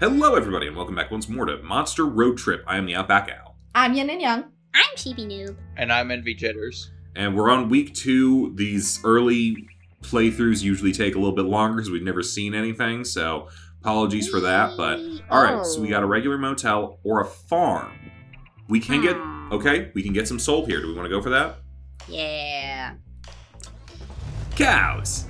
Hello, everybody, and welcome back once more to Monster Road Trip. I am the OutbackAl. I'm Yin&Jung. I'm Chibi Noob. And I'm Envy Jitters. And we're on week 2. These early playthroughs usually take a little bit longer because we've never seen anything, so apologies for that. But, alright, so we got a regular motel or a farm. We can get some soul here. Do we want to go for that? Yeah. Cows!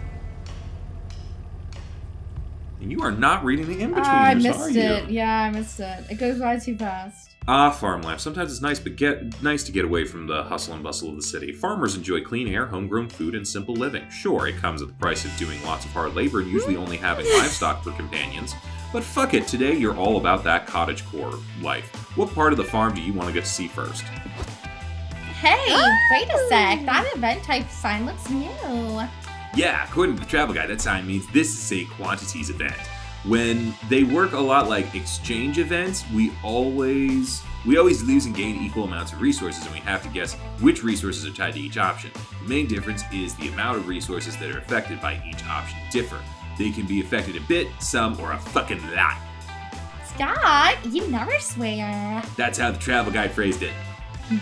And you are not reading the in-betweeners, I missed are you? it. Yeah, I missed it. It goes by too fast. Farm life. Sometimes it's nice, but nice to get away from the hustle and bustle of the city. Farmers enjoy clean air, homegrown food, and simple living. Sure, it comes at the price of doing lots of hard labor and usually only having livestock for companions. But fuck it, today you're all about that cottagecore life. What part of the farm do you want to get to see first? Hey, wait a sec. That event type sign looks new. Yeah, according to the travel guide, that sign means this is a quantities event. When they work a lot like exchange events, we always lose and gain equal amounts of resources, and we have to guess which resources are tied to each option. The main difference is the amount of resources that are affected by each option differ. They can be affected a bit, some, or a fucking lot. Scott, you never swear. That's how the travel guide phrased it.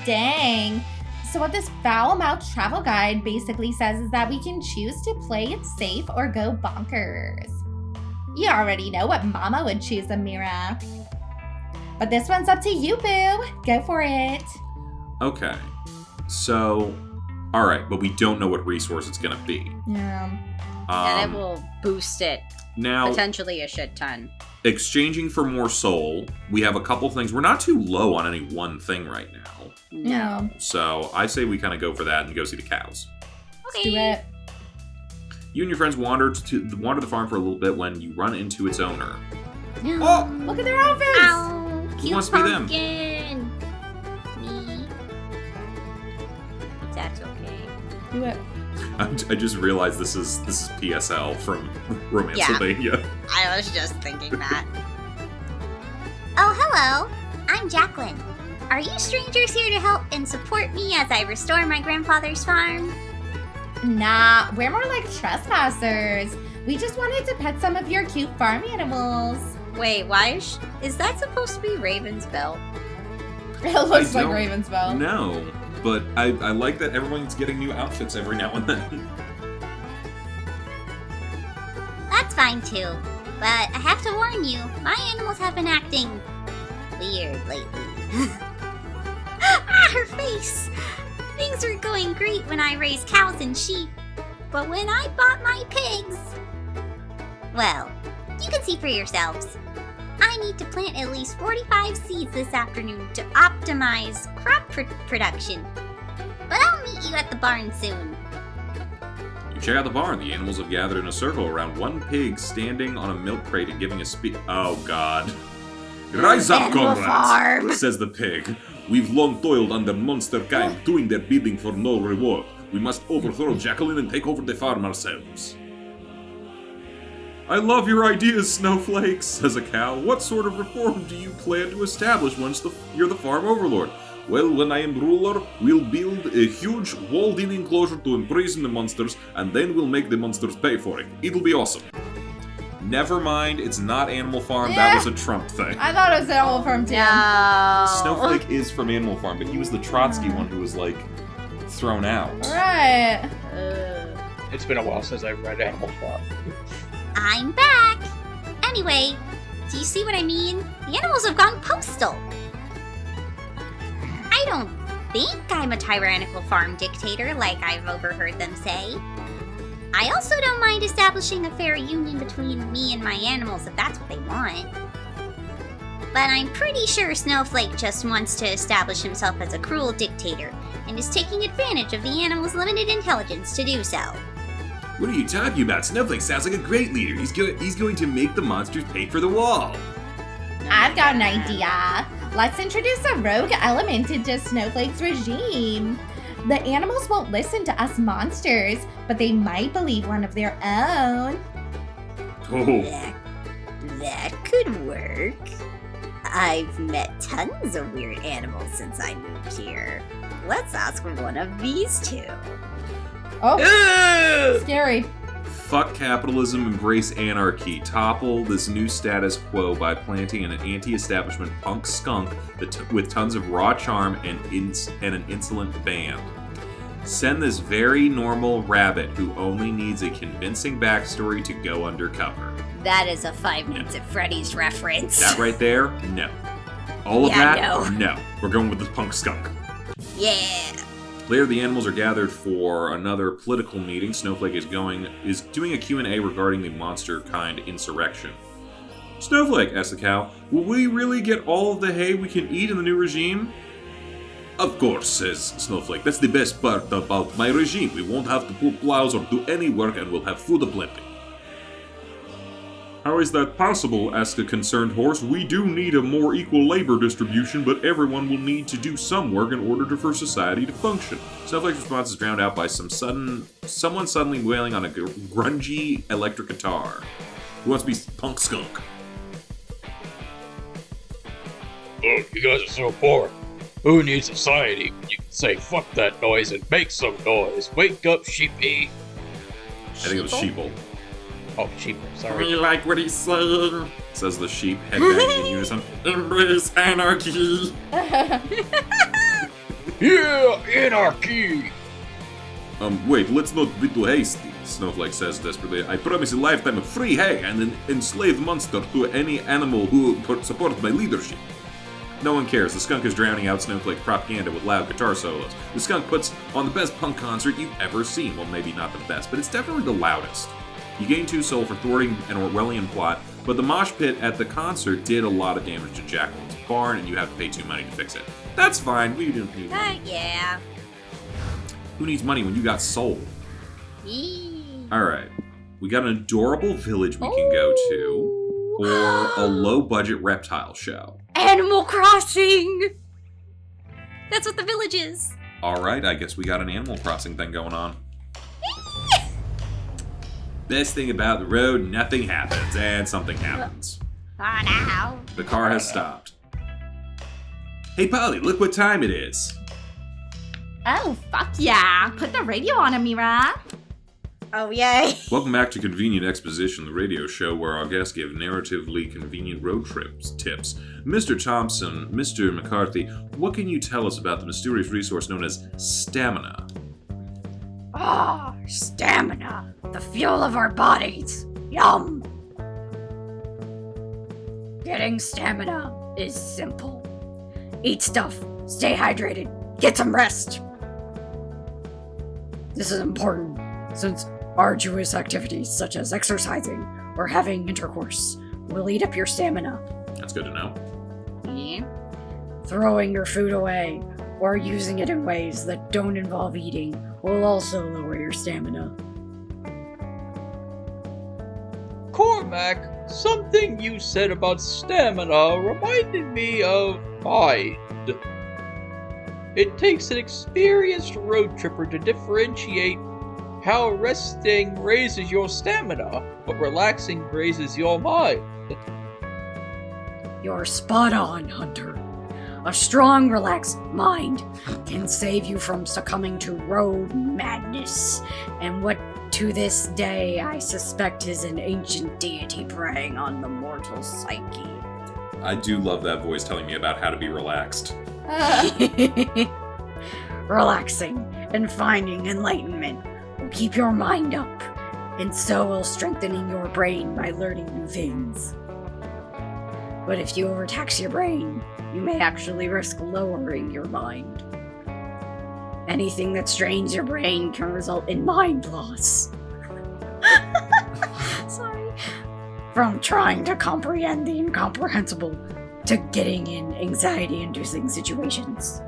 Dang. So what this foul-mouthed travel guide basically says is that we can choose to play it safe or go bonkers. You already know what Mama would choose, Amira. But this one's up to you, boo. Go for it. Okay. So, alright, but we don't know what resource it's gonna be. Yeah. And it will boost it. Now, Potentially a shit ton. exchanging for more soul, we have a couple things. We're not too low on any one thing right now. No. So I say we kind of go for that and go see the cows. Let's do it. You and your friends wander the farm for a little bit when you run into its owner. Oh, look at their outfits. Ow, cute wants to be them? pumpkin. Me. That's okay. Do it. I just realized this is PSL from Romancevania. I was just thinking that. Oh, hello. I'm Jacqueline. Are you strangers here to help and support me as I restore my grandfather's farm? Nah, we're more like trespassers. We just wanted to pet some of your cute farm animals. Wait, why is that supposed to be Raven's belt? It looks like don't Raven's belt. No, but I like that everyone's getting new outfits every now and then. That's fine too. But I have to warn you, my animals have been acting weird lately. Her face! Things were going great when I raised cows and sheep, but when I bought my pigs... Well, you can see for yourselves. I need to plant at least 45 seeds this afternoon to optimize crop production. But I'll meet you at the barn soon. You check out the barn. The animals have gathered in a circle around one pig standing on a milk crate and giving a speech. Oh, God. Rise up, Animal comrades, farm. says the pig. We've long toiled under monster kind, doing their bidding for no reward. We must overthrow Jacqueline and take over the farm ourselves. I love your ideas, Snowflakes, says a cow. What sort of reform do you plan to establish once you're the farm overlord? Well, when I am ruler, we'll build a huge walled-in enclosure to imprison the monsters, and then we'll make the monsters pay for it. It'll be awesome. Never mind, it's not Animal Farm, that was a Trump thing. I thought it was Animal Farm too. No. Snowflake is from Animal Farm, but he was the Trotsky one who was, like, thrown out. Alright. It's been a while since I've read Animal Farm. I'm back! Anyway, do you see what I mean? The animals have gone postal. I don't think I'm a tyrannical farm dictator like I've overheard them say. I also don't mind establishing a fair union between me and my animals if that's what they want. But I'm pretty sure Snowflake just wants to establish himself as a cruel dictator and is taking advantage of the animals' limited intelligence to do so. What are you talking about? Snowflake sounds like a great leader. He's going to make the monsters pay for the wall. I've got an idea. Let's introduce a rogue element into Snowflake's regime. The animals won't listen to us monsters, but they might believe one of their own. Oh. That could work. I've met tons of weird animals since I moved here. Let's ask one of these two. Oh, scary. Fuck capitalism, embrace anarchy. Topple this new status quo by planting an anti-establishment punk skunk with tons of raw charm and an insolent band. Send this very normal rabbit who only needs a convincing backstory to go undercover. That is a Five Nights at Freddy's reference. That right there? No. All of Yeah, that? No. We're going with the punk skunk. Yeah. Later, the animals are gathered for another political meeting. Snowflake is doing a Q&A regarding the monster kind insurrection. Snowflake, asks the cow, will we really get all of the hay we can eat in the new regime? Of course, says Snowflake. That's the best part about my regime. We won't have to pull plows or do any work, and we'll have food aplenty. How is that possible? Asks a concerned horse. We do need a more equal labor distribution, but everyone will need to do some work in order for society to function. Snowflake's response is drowned out by someone suddenly wailing on a grungy electric guitar. Who wants to be punk skunk? Oh, you guys are so poor. Who needs society when you can say fuck that noise and make some noise? Wake up, sheepy. I think it was sheeple. Oh, sheep, sorry. We like what he's saying, says the sheep, headbanging in unison. Embrace anarchy! Yeah, anarchy! Wait, let's not be too hasty, Snowflake says desperately. I promise a lifetime of free hay and an enslaved monster to any animal who supports my leadership. No one cares. The skunk is drowning out Snowflake's propaganda with loud guitar solos. The skunk puts on the best punk concert you've ever seen. Well, maybe not the best, but it's definitely the loudest. You gain 2 soul for thwarting an Orwellian plot, but the mosh pit at the concert did a lot of damage to Jacqueline's barn, and you have to pay 2 money to fix it. That's fine. We don't need money. Yeah. Who needs money when you got soul? Yee. Alright. We got an adorable village we can go to, or a low-budget reptile show. Animal Crossing! That's what the village is. Alright, I guess we got an Animal Crossing thing going on. Best thing about the road, nothing happens, and something happens. Oh no. The car has stopped. Hey Polly, look what time it is. Oh, fuck yeah. Put the radio on, Amira. Oh, yay. Welcome back to Convenient Exposition, the radio show where our guests give narratively convenient road trips tips. Mr. Thompson, Mr. McCarthy, what can you tell us about the mysterious resource known as stamina? Ah, stamina. The fuel of our bodies. Yum. Getting stamina is simple. Eat stuff, stay hydrated, get some rest. This is important since arduous activities such as exercising or having intercourse will eat up your stamina. That's good to know. Yeah. Throwing your food away or using it in ways that don't involve eating will also lower your stamina. Cormac, something you said about stamina reminded me of mind. It takes an experienced road tripper to differentiate how resting raises your stamina, but relaxing raises your mind. You're spot on, Hunter. A strong, relaxed mind can save you from succumbing to road madness, and what to this day I suspect is an ancient deity preying on the mortal psyche. I do love that voice telling me about how to be relaxed. Relaxing and finding enlightenment will keep your mind up, and so will strengthening your brain by learning new things. But if you overtax your brain, you may actually risk lowering your mind. Anything that strains your brain can result in mind loss. Sorry. From trying to comprehend the incomprehensible to getting in anxiety-inducing situations.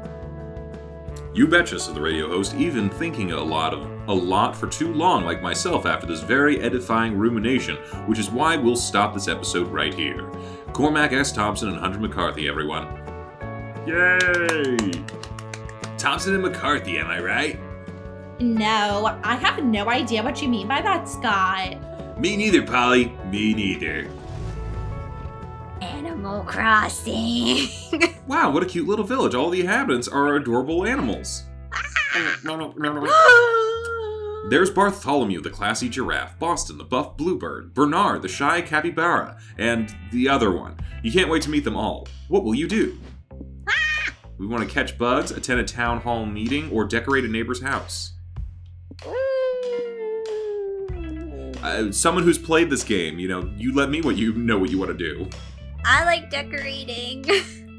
You betcha, said the radio host, even thinking a lot for too long like myself after this very edifying rumination, which is why we'll stop this episode right here. Cormac S. Thompson and Hunter McCarthy, everyone. Yay! Thompson and McCarthy, am I right? No, I have no idea what you mean by that, Scott. Me neither, Polly. Me neither. Animal Crossing. Wow, what a cute little village. All the inhabitants are adorable animals. There's Bartholomew, the classy giraffe, Boston, the buff bluebird, Bernard, the shy capybara, and the other one. You can't wait to meet them all. What will you do? We want to catch bugs, attend a town hall meeting, or decorate a neighbor's house. Someone who's played this game, you let me know what you want to do. I like decorating.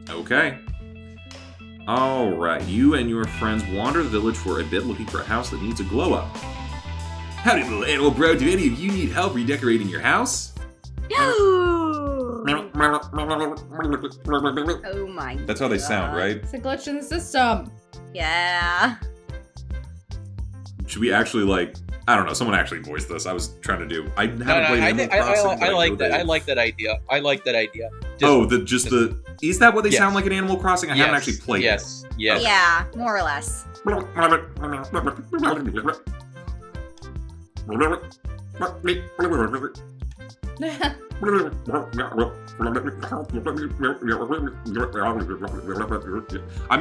Okay. Alright, you and your friends wander the village for a bit looking for a house that needs a glow up. Howdy, little animal bro, do any of you need help redecorating your house? No! Oh my god. That's how they sound, right? It's a glitch in the system. Yeah. Should we actually, I don't know, someone actually voiced this. I was trying to do. I haven't played Animal Crossing. I like that. I like that idea. Is that what they Yes. sound like in Animal Crossing? I haven't actually played it. Yes. Yeah, more or less. I'm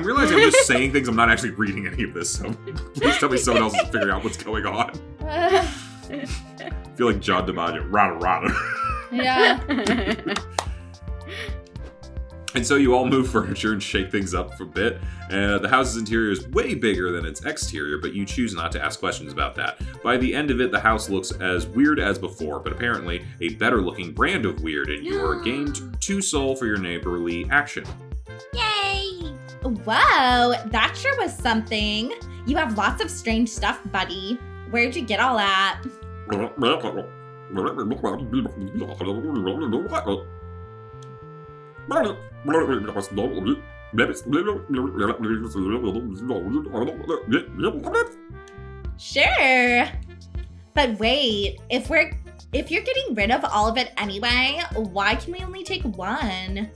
realizing I'm just saying things. I'm not actually reading any of this, so please tell me someone else is figuring out what's going on. I feel like John DiMaggio. Rada rada. Yeah. And so you all move furniture and shake things up for a bit. The house's interior is way bigger than its exterior, but you choose not to ask questions about that. By the end of it, the house looks as weird as before, but apparently a better-looking brand of weird, and you are gained 2 soul for your neighborly action. Yay! Whoa, that sure was something. You have lots of strange stuff, buddy. Where'd you get all that? Sure. But wait, if you're getting rid of all of it anyway, why can we only take 1?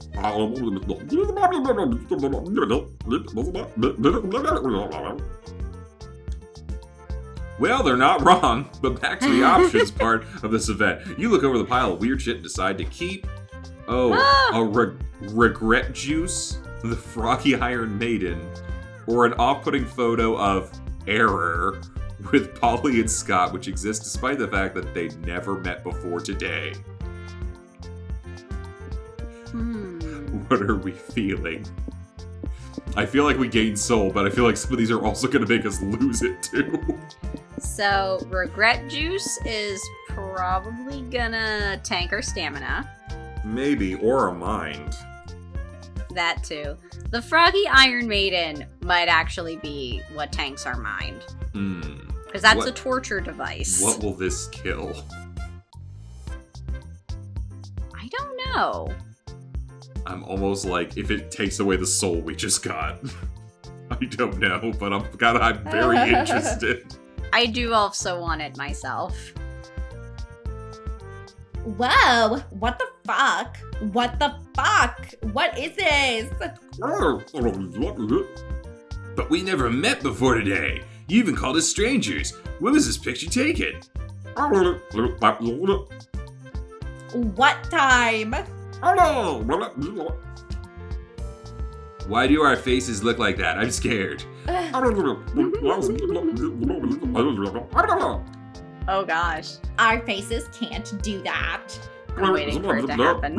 Well, they're not wrong, but back to the options part of this event. You look over the pile of weird shit and decide to keep, regret juice, the froggy iron maiden, or an off-putting photo of Error with Polly and Scott, which exists despite the fact that they never met before today. What are we feeling? I feel like we gained soul, but I feel like some of these are also going to make us lose it too. So, regret juice is probably gonna tank our stamina. Maybe, or a mind. That too. The Froggy Iron Maiden might actually be what tanks our mind. Because that's a torture device. What will this kill? I don't know. I'm almost like, if it takes away the soul we just got. I don't know, but I'm very interested. I do also want it myself. Whoa, what the fuck? What the fuck? What is this? But we never met before today. You even called us strangers. When was this picture taken? What time? Why do our faces look like that? I'm scared. Oh gosh. Our faces can't do that. I'm waiting for it to happen.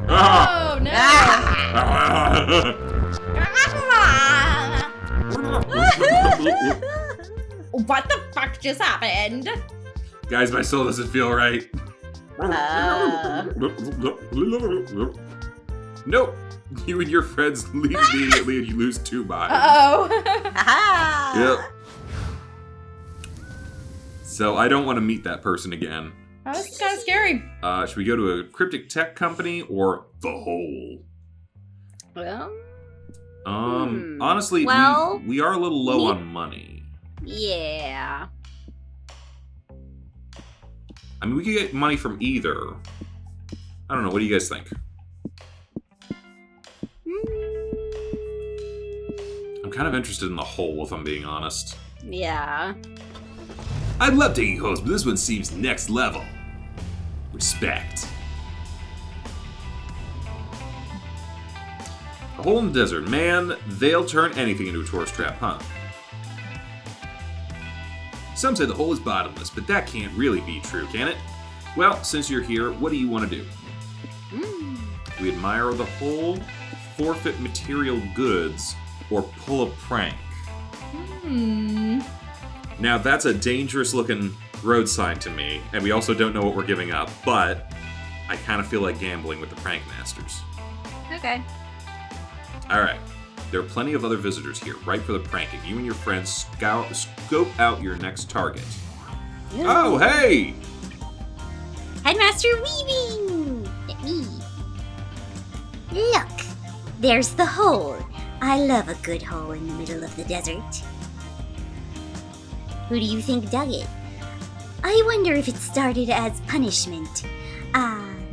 Oh no! What the fuck just happened? Guys, my soul doesn't feel right. Nope. You and your friends leave immediately and you lose 2 minds. Uh-oh. Yep. So I don't want to meet that person again. That was kind of scary. Should we go to a cryptic tech company or the hole? Well, honestly, well, we are a little low on money. yeah. I mean, we could get money from either. I don't know. What do you guys think? I'm kind of interested in the hole, if I'm being honest. Yeah. I love taking holes, but this one seems next level. Respect. A hole in the desert. Man, they'll turn anything into a tourist trap, huh? Some say the hole is bottomless, but that can't really be true, can it? Well, since you're here, what do you want to do? Do we admire the hole, forfeit material goods, or pull a prank? Now that's a dangerous looking road sign to me, and we also don't know what we're giving up, but I kind of feel like gambling with the prank masters. Okay. Alright, there are plenty of other visitors here, ripe for the pranking. You and your friends scope out your next target. Ooh. Oh, hey! Headmaster Weaving! Me. Look, there's the hole. I love a good hole in the middle of the desert. Who do you think dug it? I wonder if it started as punishment.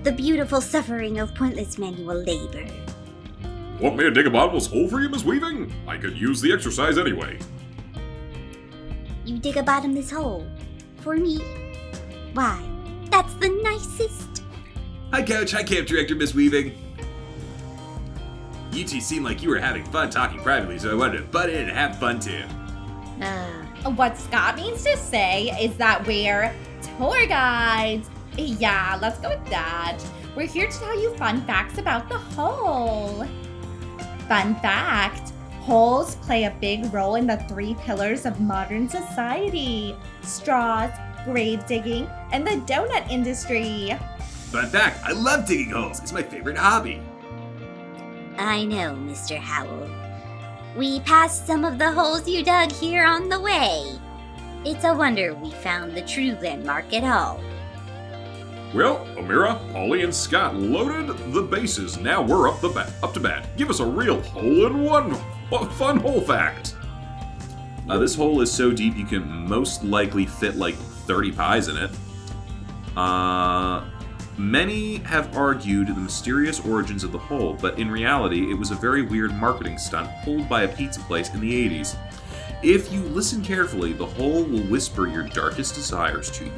The beautiful suffering of pointless manual labor. Want me to dig a bottomless hole for you, Miss Weaving? I could use the exercise anyway. You dig a bottomless hole? For me? Why, that's the nicest. Hi, Coach. Hi, Camp Director, Miss Weaving. You two seem like you were having fun talking privately, so I wanted to butt in and have fun too. What Scott means to say is that we're tour guides. Yeah, let's go with that. We're here to tell you fun facts about the hole. Fun fact, holes play a big role in the 3 pillars of modern society: straws, grave digging, and the donut industry. Fun fact, I love digging holes. It's my favorite hobby. I know, Mr. Howell. We passed some of the holes you dug here on the way. It's a wonder we found the true landmark at all. Well, Amira, Polly, and Scott loaded the bases. Now we're up to bat. Give us a real hole-in-one fun hole fact. This hole is so deep you can most likely fit like 30 pies in it. Many have argued the mysterious origins of the hole, but in reality, it was a very weird marketing stunt pulled by a pizza place in the 80s. If you listen carefully, the hole will whisper your darkest desires to you.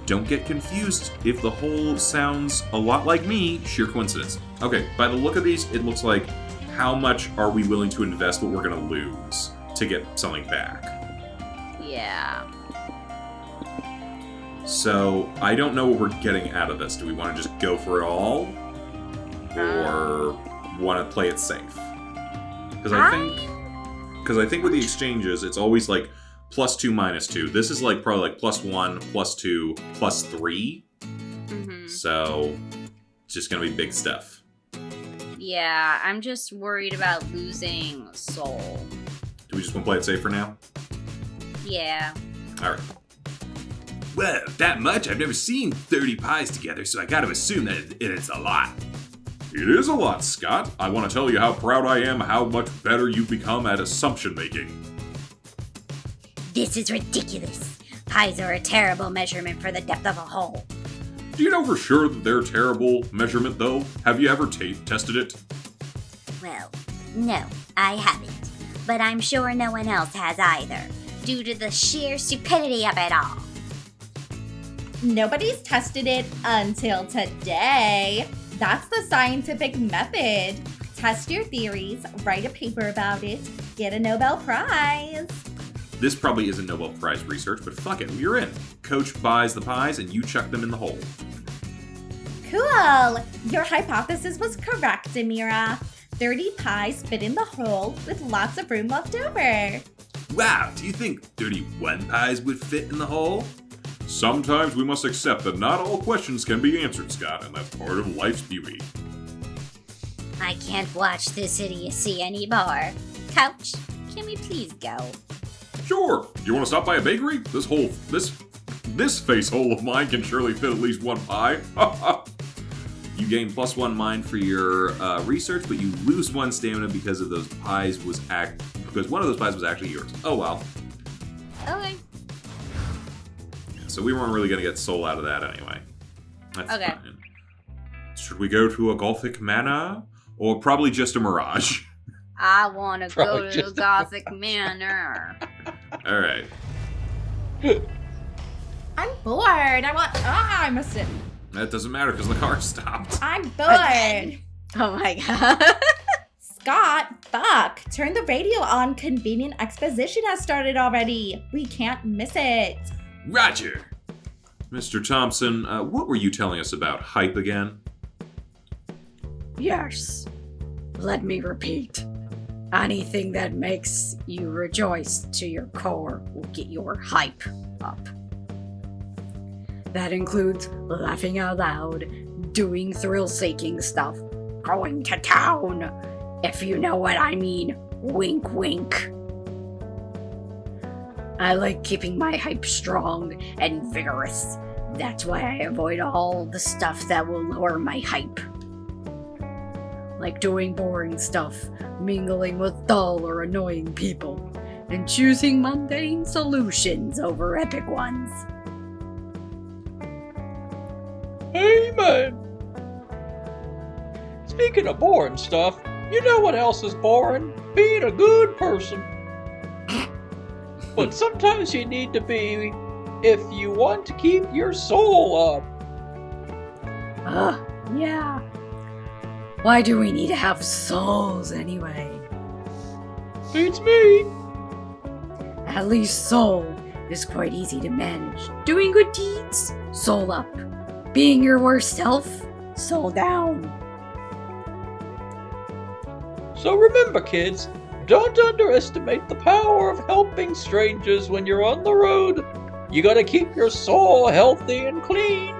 Don't get confused if the hole sounds a lot like me, sheer coincidence. Okay, by the look of these, it looks like how much are we willing to invest what we're gonna lose to get something back? Yeah. So, I don't know what we're getting out of this. Do we want to just go for it all? Or want to play it safe? Because I think with the exchanges, it's always like +2, -2. This is like probably like +1, +2, +3. So, it's just going to be big stuff. Yeah, I'm just worried about losing soul. Do we just want to play it safe for now? Yeah. Alright. Well, that much? I've never seen 30 pies together, so I gotta assume that it's a lot. It is a lot, Scott. I want to tell you how proud I am how much better you've become at assumption making. This is ridiculous. Pies are a terrible measurement for the depth of a hole. Do you know for sure that they're terrible measurement, though? Have you ever tested it? Well, no, I haven't. But I'm sure no one else has either, due to the sheer stupidity of it all. Nobody's tested it until today. That's the scientific method. Test your theories, write a paper about it, get a Nobel Prize. This probably isn't Nobel Prize research, but fuck it, you're in. Coach buys the pies and you chuck them in the hole. Cool! Your hypothesis was correct, Amira. 30 pies fit in the hole with lots of room left over. Wow, do you think 31 pies would fit in the hole? Sometimes we must accept that not all questions can be answered, Scott, and that's part of life's beauty. I can't watch this idiocy anymore. Coach, can we please go? Sure. You want to stop by a bakery? This face hole of mine can surely fit at least 1 pie. You gain +1 mind for your research, but you lose 1 stamina because of those pies because one of those pies was actually yours. Oh well. Okay. So we weren't really going to get soul out of that anyway. That's Okay. fine. Should we go to a Gothic manor? Or probably just a mirage? I want to go Probably to the just- Gothic Manor. Alright. I'm bored. I missed it. That doesn't matter because the car stopped. I'm bored. Again. Oh my god. Scott, fuck. Turn the radio on. Convenient exposition has started already. We can't miss it. Roger! Mr. Thompson, what were you telling us about hype again? Yes. Let me repeat. Anything that makes you rejoice to your core will get your hype up. That includes laughing out loud, doing thrill-seeking stuff, going to town, if you know what I mean. Wink, wink. I like keeping my hype strong and vigorous. That's why I avoid all the stuff that will lower my hype. Like doing boring stuff, mingling with dull or annoying people, and choosing mundane solutions over epic ones. Amen. Speaking of boring stuff, you know what else is boring? Being a good person. But sometimes you need to be if you want to keep your soul up. Yeah. Why do we need to have souls anyway? Beats me. At least soul is quite easy to manage. Doing good deeds, soul up. Being your worst self, soul down. So remember, kids, don't underestimate the power of helping strangers when you're on the road. You gotta keep your soul healthy and clean.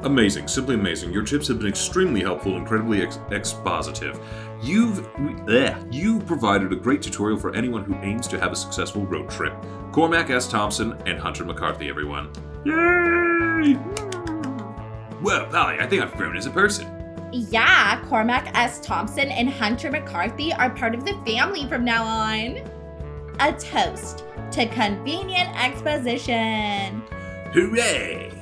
Amazing, simply amazing. Your tips have been extremely helpful, incredibly expositive. You've provided a great tutorial for anyone who aims to have a successful road trip. Cormac S. Thompson and Hunter McCarthy, everyone. Yay! Well, Valley, I think I've grown as a person. Yeah, Cormac S. Thompson and Hunter McCarthy are part of the family from now on. A toast to convenient exposition. Hooray!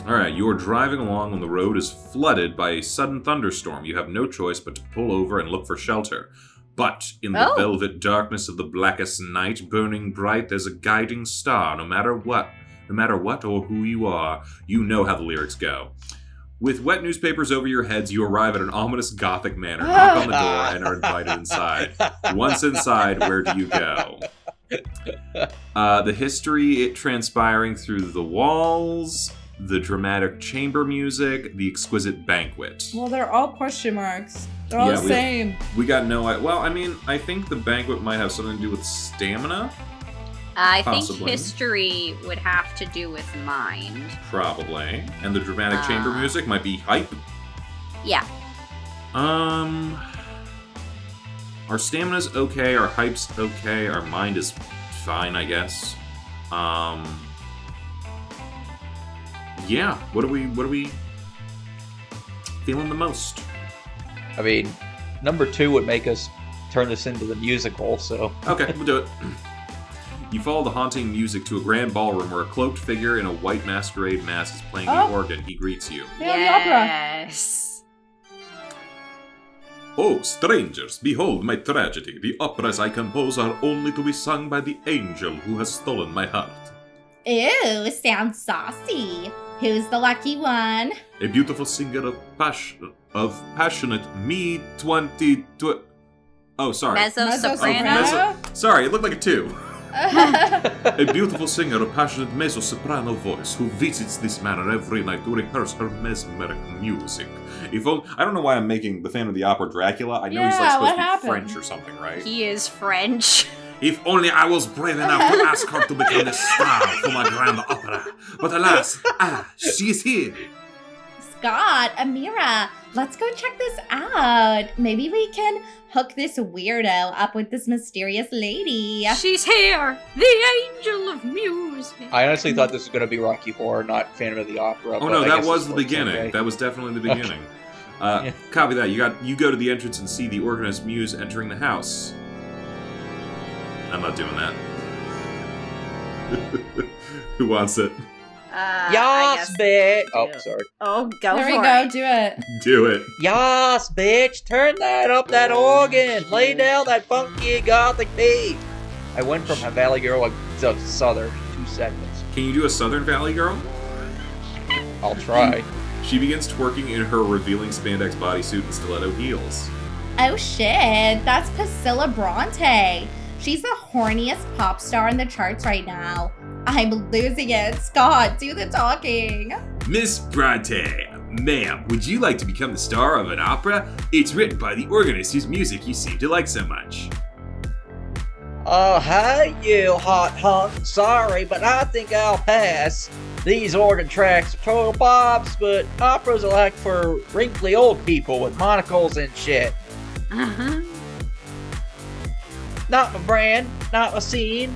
Alright, you are driving along when the road is flooded by a sudden thunderstorm. You have no choice but to pull over and look for shelter. But in the velvet darkness of the blackest night, burning bright, there's a guiding star. No matter what or who you are, you know how the lyrics go. With wet newspapers over your heads, you arrive at an ominous Gothic manor, knock on the door, and are invited inside. Once inside, where do you go? The history transpiring through the walls, the dramatic chamber music, the exquisite banquet. Well, they're all question marks. They're all the same. We got no... Well, I mean, I think the banquet might have something to do with stamina. I Possibly. think history would have to do with mind. Probably. And the dramatic chamber music might be hype. Yeah. Our stamina's okay, our hype's okay, our mind is fine, I guess. Yeah, what are we feeling the most? I mean, number 2 would make us turn this into the musical, so... Okay, we'll do it. You follow the haunting music to a grand ballroom where a cloaked figure in a white masquerade mask is playing the organ. He greets you. Yes. Oh, strangers, behold my tragedy. The operas I compose are only to be sung by the angel who has stolen my heart. Ooh, sounds saucy. Who's the lucky one? A beautiful singer of passionate me 20... Oh, sorry. Mezzo-soprano? Sorry, it looked like a 2. A beautiful singer of passionate mezzo-soprano voice who visits this manor every night to rehearse her mesmeric music. I don't know why I'm making the Phantom of the Opera Dracula. I know he's like supposed to be French or something, right? He is French. If only I was brave enough to ask her to become the star for my grand opera. But alas, she is here. Scott, Amira, let's go check this out. Maybe we can hook this weirdo up with this mysterious lady. She's here, the angel of music. I honestly thought this was going to be Rocky Horror, not Phantom of the Opera. Oh no, that was the beginning. Okay. That was definitely the beginning. Okay. Copy that. You go to the entrance and see the organist Muse entering the house. I'm not doing that. Who wants it? Yas, bitch! Oh, sorry. Oh, go there for we go, do it. Do it. Yas, bitch! Turn that up, that organ! Lay down that funky gothic beat! I went from a Valley Girl to Southern 2 seconds. Can you do a Southern Valley Girl? I'll try. She begins twerking in her revealing spandex bodysuit and stiletto heels. Oh shit, that's Priscilla Bronte. She's the horniest pop star in the charts right now. I'm losing it. Scott, do the talking. Miss Bronte, ma'am, would you like to become the star of an opera? It's written by the organist whose music you seem to like so much. Oh, hey, you hot hunk. Sorry, but I think I'll pass. These organ tracks are total bops, but operas are like for wrinkly old people with monocles and shit. Uh-huh. Not my brand, not my scene.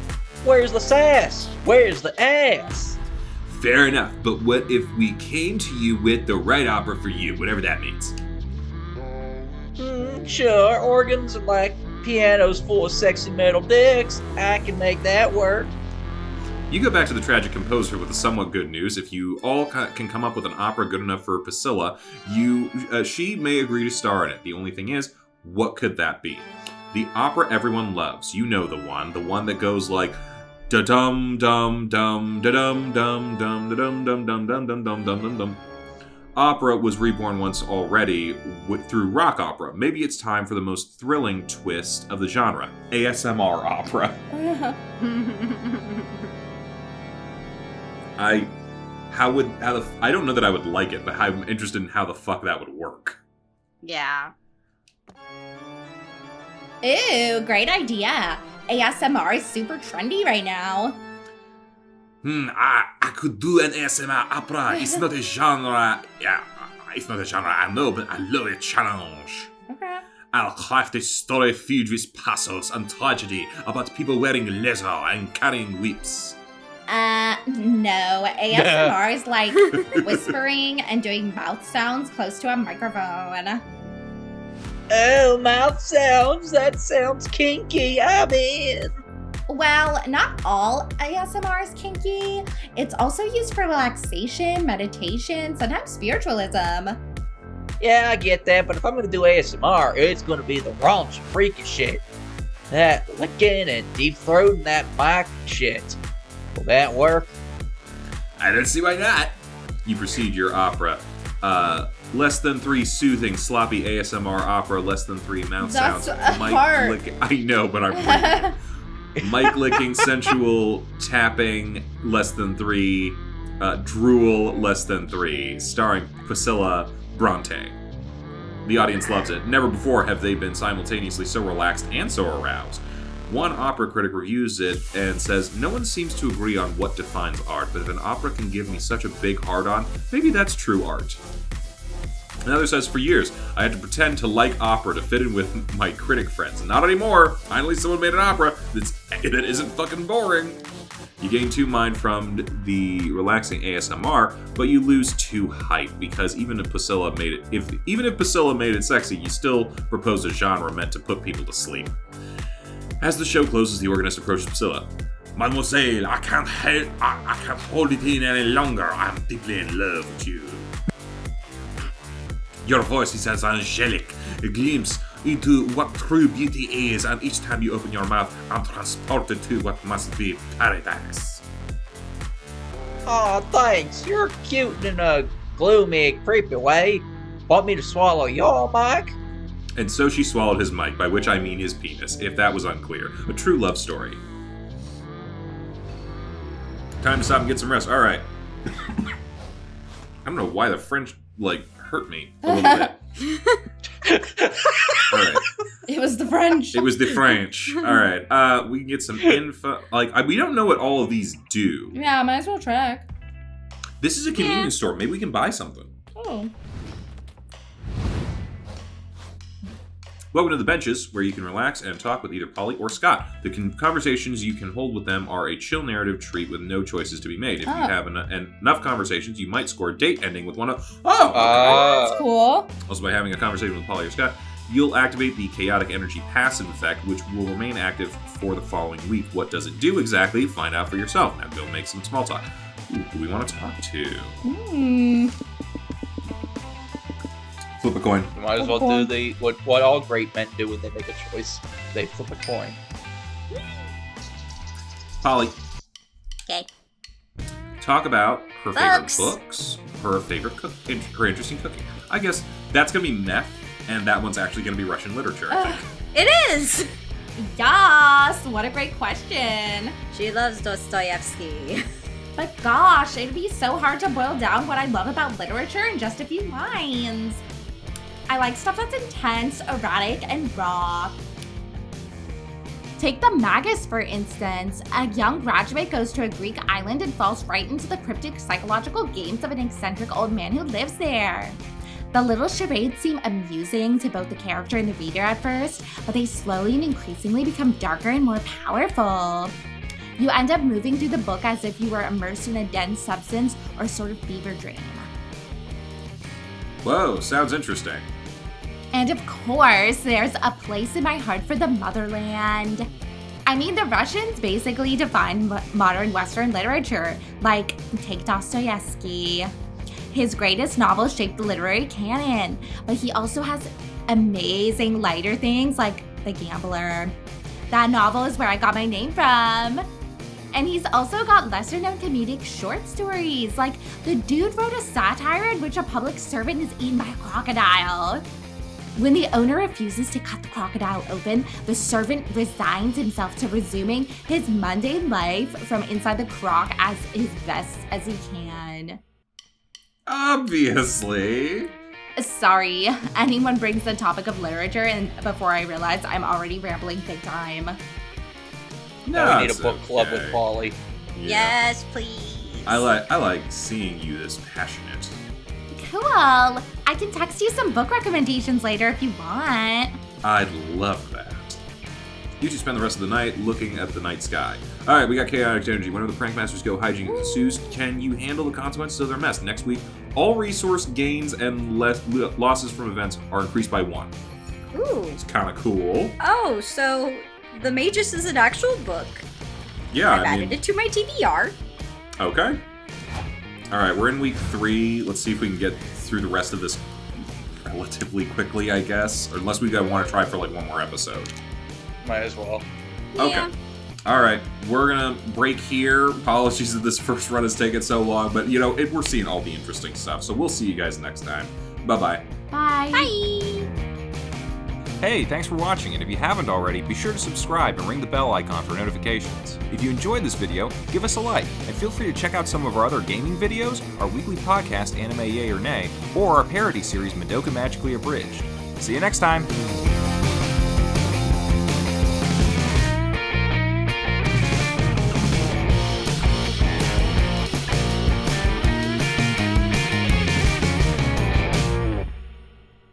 Where's the sass? Where's the ass? Fair enough, but what if we came to you with the right opera for you, whatever that means? Sure, organs and like pianos full of sexy metal dicks. I can make that work. You go back to the tragic composer with the somewhat good news. If you all can come up with an opera good enough for Priscilla, she may agree to star in it. The only thing is, what could that be? The opera everyone loves. You know the one that goes like da dum dum dum da dum dum dum da dum dum dum dum dum dum dum dum dum. Opera was reborn once already through rock opera. Maybe it's time for the most thrilling twist of the genre: ASMR opera. I don't know that I would like it, but I'm interested in how the fuck that would work. Yeah. Ooh, great idea. ASMR is super trendy right now. I could do an ASMR opera. It's not a genre. Yeah, it's not a genre I know, but I love a challenge. Okay. I'll craft a story filled with pathos and tragedy about people wearing leather and carrying whips. No. ASMR is like whispering and doing mouth sounds close to a microphone. Oh, mouth sounds. That sounds kinky. I'm in. Well, not all ASMR is kinky. It's also used for relaxation, meditation, sometimes spiritualism. Yeah, I get that, but if I'm gonna do ASMR, it's gonna be the raunchy, freaky shit. That licking and deep-throating that mic shit. Will that work? I don't see why not. You proceed your opera. Less than 3 soothing, sloppy ASMR opera, less than 3 mouth That's sounds. hard. I know, but I'm bringing it. Mic licking, sensual tapping, less than 3. Drool, less than 3. Starring Priscilla Bronte. The audience loves it. Never before have they been simultaneously so relaxed and so aroused. One opera critic reviews it and says, "No one seems to agree on what defines art, but if an opera can give me such a big hard-on, maybe that's true art." Another says, "For years, I had to pretend to like opera to fit in with my critic friends. Not anymore. Finally, someone made an opera that isn't fucking boring." You gain 2 mind from the relaxing ASMR, but you lose 2 hype because even if Priscilla made it sexy, you still propose a genre meant to put people to sleep. As the show closes, the organist approaches Priscilla. "Mademoiselle, I can't hold it in any longer. I'm deeply in love with you. Your voice is as angelic, a glimpse into what true beauty is, and each time you open your mouth, I'm transported to what must be paradise." Aw, thanks. You're cute in a gloomy, creepy way. Want me to swallow your mic? And so she swallowed his mic, by which I mean his penis, if that was unclear. A true love story. Time to stop and get some rest. Alright. I don't know why the French, hurt me a little bit. Alright. It was the French. It was the French. Alright. We can get some info. We don't know what all of these do. Yeah, might as well track. This is a convenience store. Maybe we can buy something. Oh. Welcome to the benches, where you can relax and talk with either Polly or Scott. The conversations you can hold with them are a chill narrative treat with no choices to be made. If you have enough conversations, you might score a date ending with one of... Oh! Okay. That's cool. Also, by having a conversation with Polly or Scott, you'll activate the chaotic energy passive effect, which will remain active for the following week. What does it do exactly? Find out for yourself. Now go make some small talk. Who do we want to talk to? Flip a coin. You might as well do what all great men do when they make a choice. They flip a coin. Polly. Okay. Talk about her favorite books, her favorite her interesting cooking. I guess that's going to be meth, and that one's actually going to be Russian literature, I think. It is! Yes! What a great question. She loves Dostoevsky. But gosh, it'd be so hard to boil down what I love about literature in just a few lines. I like stuff that's intense, erratic, and raw. Take the Magus, for instance. A young graduate goes to a Greek island and falls right into the cryptic psychological games of an eccentric old man who lives there. The little charades seem amusing to both the character and the reader at first, but they slowly and increasingly become darker and more powerful. You end up moving through the book as if you were immersed in a dense substance or sort of fever dream. Whoa, sounds interesting. And of course, there's a place in my heart for the motherland. I mean, the Russians basically defined modern Western literature, like take Dostoevsky. His greatest novels shaped the literary canon, but he also has amazing lighter things like The Gambler. That novel is where I got my name from. And he's also got lesser-known comedic short stories, like the dude wrote a satire in which a public servant is eaten by a crocodile. When the owner refuses to cut the crocodile open, the servant resigns himself to resuming his mundane life from inside the croc as his best as he can. Obviously. Sorry, anyone brings the topic of literature and before I realize I'm already rambling big time. Now we need a it's book club with okay. Polly. Yeah. Yes, please. I like seeing you this passionate. Cool. I can text you some book recommendations later if you want. I'd love that. You two spend the rest of the night looking at the night sky. Alright, we got chaotic energy. Whenever the Prankmasters go, hijinks ensues. Can you handle the consequences of their mess? Next week, all resource gains and losses from events are increased by 1. Ooh. It's kind of cool. Oh, so The Magus is an actual book. Yeah, I've added it to my TBR. Okay. Alright, we're in week 3. Let's see if we can get through the rest of this relatively quickly, I guess. Or unless we want to try for like one more episode. Might as well. Okay. Alright, we're gonna break here. Apologies that this first run has taken so long, but you know, we're seeing all the interesting stuff. So we'll see you guys next time. Bye-bye. Bye. Bye. Hey, thanks for watching, and if you haven't already, be sure to subscribe and ring the bell icon for notifications. If you enjoyed this video, give us a like, and feel free to check out some of our other gaming videos, our weekly podcast Anime Yay or Nay, or our parody series Madoka Magically Abridged. See you next time!